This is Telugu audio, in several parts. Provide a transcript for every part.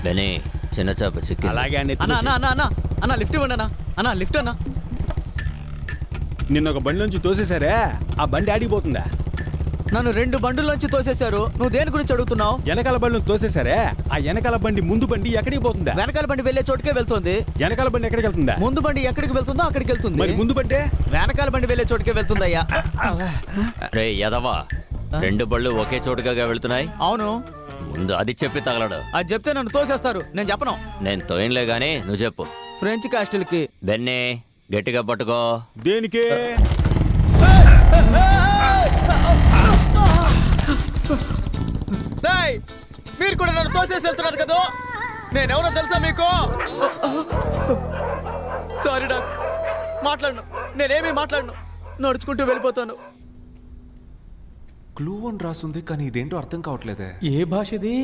బెనీ చిన్న చేప చిక్కి. అలాగే అన్న లిఫ్ట్ ఇవ్వండి అన్న లిఫ్ట్ అన్న. నిన్న ఒక బండి నుంచి తోసేశారే, ఆ బండి ఆడిపోతుందా? నన్ను 2 బండుల్లోంచి తోసేశారు. నువ్వు దేని గురించి అడుగుతున్నావు? వెనకాల బండి నుంచి తోసేశారే, ఆ వెనకాల బండి ముందు బండి ఎక్కడికి పోతుందా? వెనకాల బండి వెళ్ళే చోటుకే వెళ్తుంది. వెనకాల బండి ఎక్కడికి వెళ్తుందా? ముందు బండి ఎక్కడికి వెళ్తుందో అక్కడికి వెళ్తుంది. మరి ముందు బండి వెనకాల బండి వెళ్ళే చోటుకే వెళ్తుందయ్యా. రే యదవా, 2 బళ్ళు ఒకే చోటుగా వెళ్తున్నాయి. అవును. ముందు అది చెప్పి తగలడు. అది చెప్తే నన్ను తోసేస్తారు. నేను చెప్పను. నేను తోయనులే గానీ నువ్వు చెప్పు. ఫ్రెంచ్ కాస్టిల్ కి. బెన్నీ గట్టిగా పట్టుకో. దేనికి? మీరు కూడా నన్ను తోసేసి వెళ్తున్నారు కదా. నేనెవరో తెలుసా మీకు? సారీ డాక్స్, మాట్లాడను. నేనేమీ మాట్లాడను. నడుచుకుంటూ వెళ్ళిపోతాను. క్లూ అని రాస్తుంది కానీ ఇదేంటో అర్థం కావట్లేదే. ఏ భాష ఇది?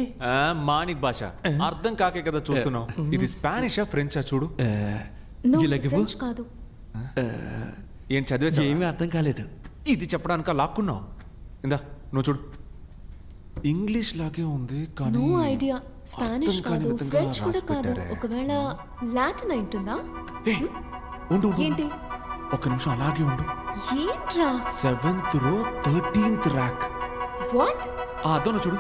మానిక్ భాష. అర్థం కాకే కదా చూస్తున్నావు. ఇది స్పానిషా ఫ్రెంచా చూడు. ఫ్రెంచ్ కాదు. ఏం చదివేసా? ఏమీ అర్థం కాలేదు. ఇది చెప్పడానికి లాక్కున్నావు. ఇందా నువ్వు చూడు. ఇంగ్లీష్ లాగే ఉంది కానీ నో ఐడియా. స్పానిష్ కాదు, ఫ్రెంచ్ కూడా కాదు. ఒకవేళ లాటిన్ అయింటుందా? ఉండు ఏంటి? ఒక నిమిషం అలాగే ఉండు. ఏంట్రా? 7th row 13th rack. What? అదోన చూడు.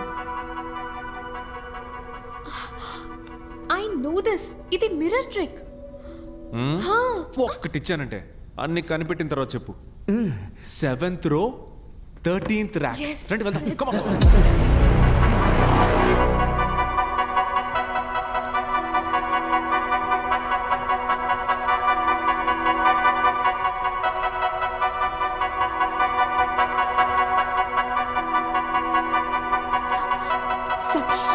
I know this. ఇది మిర్రర్ ట్రిక్. ఒక్కటిచ్చానంటే అన్ని కనిపెట్టిన తర్వాత చెప్పు. 7th row 13th rack. Yes. రండి వెళ్దాం. Come on. Satish.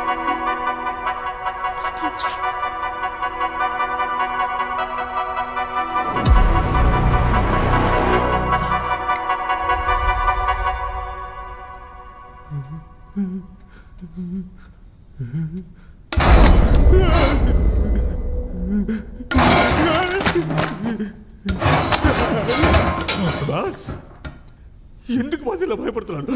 13th rack. ఎందుకు బాస్ ఇలా భయపడుతున్నాడు?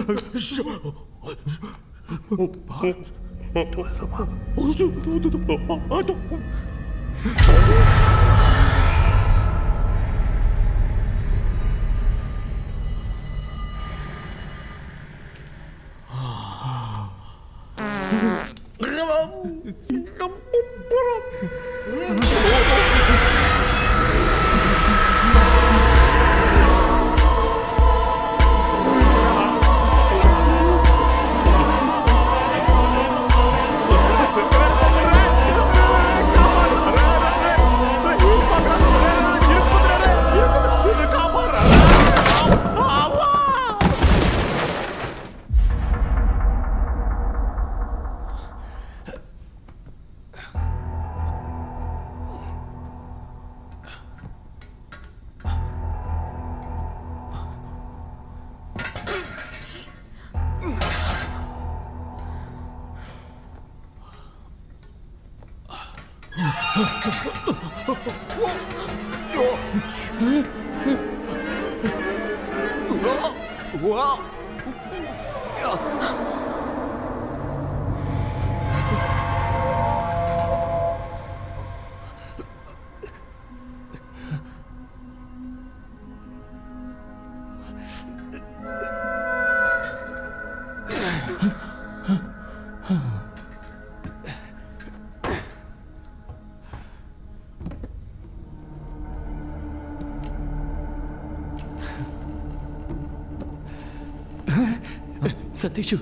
సతీష్,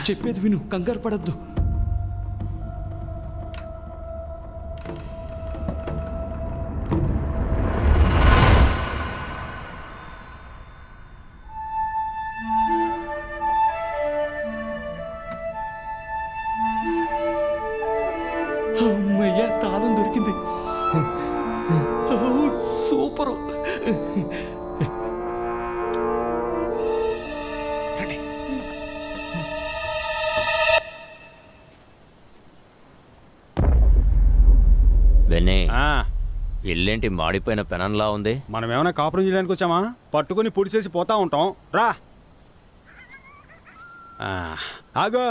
చెప్పేది విను, కంగారు పడద్దు. అమ్మయ్యా, తాళం దొరికింది. సూపరు. బెన్నీ, ఇల్లేంటి మాడిపోయిన పెనంలా ఉంది? మనం ఏమైనా కాపురం చేయడానికి వచ్చామా? పట్టుకొని పొడి చేసి పోతా ఉంటాం. రా. ఆగో,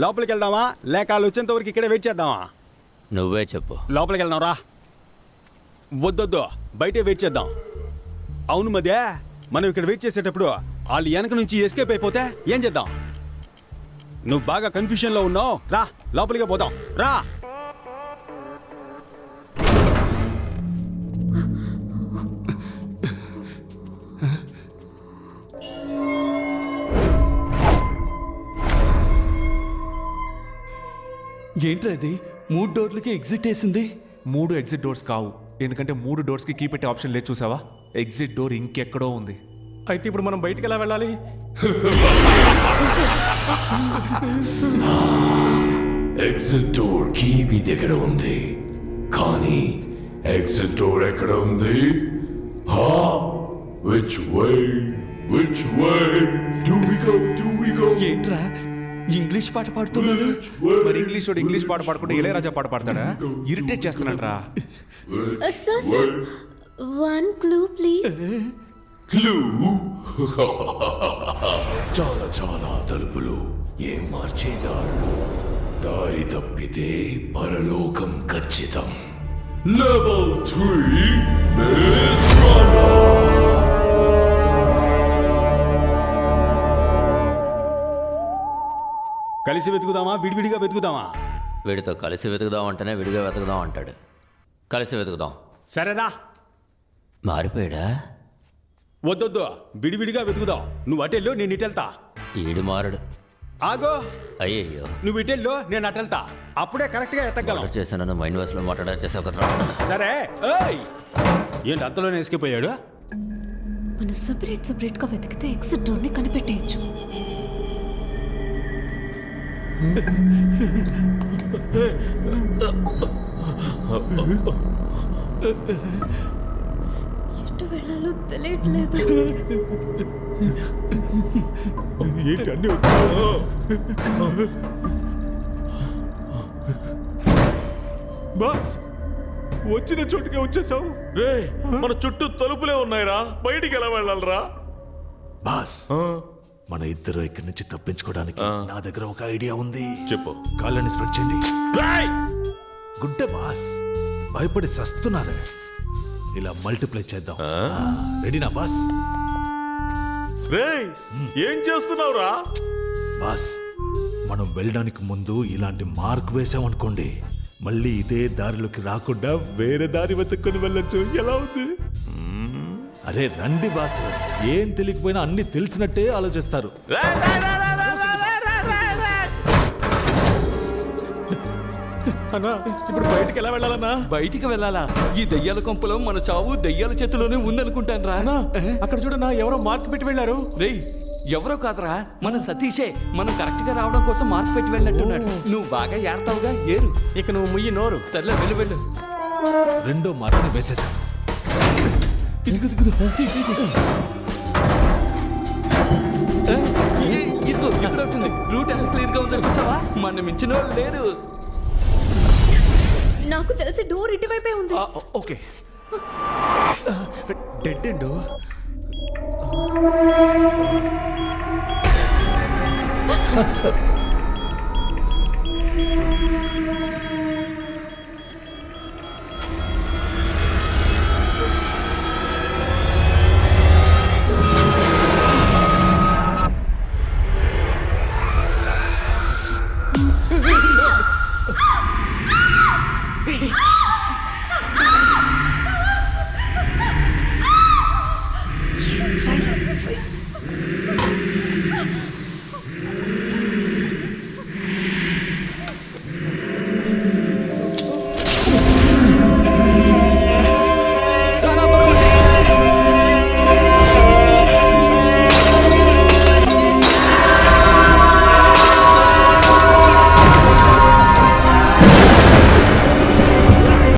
లోపలికి వెళ్దామా లేక వాళ్ళు వచ్చేంత వరకు ఇక్కడే వెయిట్ చేద్దామా? నువ్వే చెప్పు. లోపలికి వెళ్దాం రా. వద్దొద్దు, బయటే వెయిట్ చేద్దాం. అవును మధ్య మనం ఇక్కడ వెయిట్ చేసేటప్పుడు వాళ్ళు వెనక నుంచి ఎస్కేప్ అయిపోతే ఏం చేద్దాం? నువ్వు బాగా కన్ఫ్యూషన్లో ఉన్నావు. రా లోపలికి పోదాం రా. ఏంట్రా అది 3 డోర్లకి ఎగ్జిట్ వేసింది? 3 ఎగ్జిట్ డోర్స్ కావు, ఎందుకంటే 3 డోర్స్కి కీ పెట్టే ఆప్షన్ లేదు, చూసావా? ఎగ్జిట్ డోర్ ఇంకెక్కడో ఉంది. అయితే ఇప్పుడు మనం బయటికి ఎలా వెళ్ళాలి? ఎగ్జిట్ డోర్ కీ మీ దగ్గర ఉంది, కానీ ఎగ్జిట్ డోర్ ఎక్కడ ఉంది? Which way do we go? ఏంట్రా ఇంగ్లీష్ పాట పాడుతున్నాడు? మరి ఇంగ్లీష్ వాడు ఇంగ్లీష్ పాట పాడుకుంటే ఇళయరాజా పాట పాడతాడా? ఇరిటేట్ చేస్తున్నాడ్రా. Sir 1 clue please. Clue? చాలా తలుపులు, ఏం మార్చేదారులు, దారి తప్పితే పరలోకం ఖచ్చితం. Level 3 Maze Runner. కలిసి వెతుకుదామా విడివిడిగా వెతుకుదామా? వీడితో కలిసి వెతుకుదాం అంటేనే విడిగా వెతుకుదాం అంటాడు. కలిసి వెతుకుదాం. సరేరా. మారిపోయాడా? వద్దొద్దు, విడివిడిగా వెతుకుదాం. నువ్వు అటెళ్ళు, నేను ఇటెళ్తా. ఈడు మారడు. ఆగో, అయ్యయ్యో, నువ్వు ఇటెళ్ళు, నేను అటెళ్తా. అప్పుడే కరెక్ట్గా ఎత్తగలం. ఆర్డర్ చేసి నన్ను మైండ్ వాష్లో మాట్లాడారు ఒక సరే. ఏయ్, ఏంటి అంతలోనే ఎస్కేపోయాడు? మనం సెపరేట్గా వెతికితే ఎగ్జిట్ డోర్ని కనిపెట్టేయచ్చు. ఎటు వెళ్ళాలో తెలియట్లేదు. ఏంటి అన్ని బాస్, వచ్చిన చోటుకే వచ్చేసావు. రే, మన చుట్టూ తలుపులే ఉన్నాయిరా, బయటికి ఎలా వెళ్ళాలరా? బాస్, మన ఇద్దరు ఇక్కడి నుంచి తప్పించుకోవడానికి నా దగ్గర ఒక ఐడియా ఉంది. చెప్పు. కాళ్ళని స్ప్రెడ్ చేయండి. గుడ్డ బాస్, భయపడి సస్తున్నారే. ఇలా మల్టిప్లై చేద్దాం. రెడీనా బాస్? రే, ఏం చేస్తున్నావురా? బాస్, మనం వెళ్ళడానికి ముందు ఇలాంటి మార్క్ వేసామనుకోండి, మళ్ళీ ఇదే దారిలోకి రాకుండా వేరే దారి వెతుక్కొని వెళ్ళొచ్చు. ఎలా ఉంది? అరే రండి బాస్, ఏం తెలియకపోయినా అన్ని తెలిసినట్టే ఆలోచిస్తారు. అన్నా, ఇప్పుడు బయటికి ఎలా వెళ్ళాలన్నా? బయటికి వెళ్ళాలా? ఈ దెయ్యాల కొంపలో మన చావు దెయ్యాల చేతిలోనే ఉందనుకుంటాను రా. అక్కడ చూడన్నా, ఎవరో మార్క్ పెట్టి వెళ్ళారు. రేయ్, ఎవరో కాదురా, మన సతీషే. మనం కరెక్ట్ గా రావడం కోసం మార్క్ పెట్టి వెళ్ళినట్టున్నాడు. నువ్వు బాగా ఏడతావుగా, ఏరు. ఇక నువ్వు ముయ్యి నోరు. సర్లే, వెళ్ళు. రెండో మార్క్ని వేసేసాను. ఇదిగో ఇక్కడ ఉంటుంది. రూట్ ఎంత క్లియర్ గా ఉందో చూసావా? మన మించిన వాళ్ళు లేరు. నాకు తెలిసి డోర్ ఇటువైపే ఉంది. ఓకే. Dead end.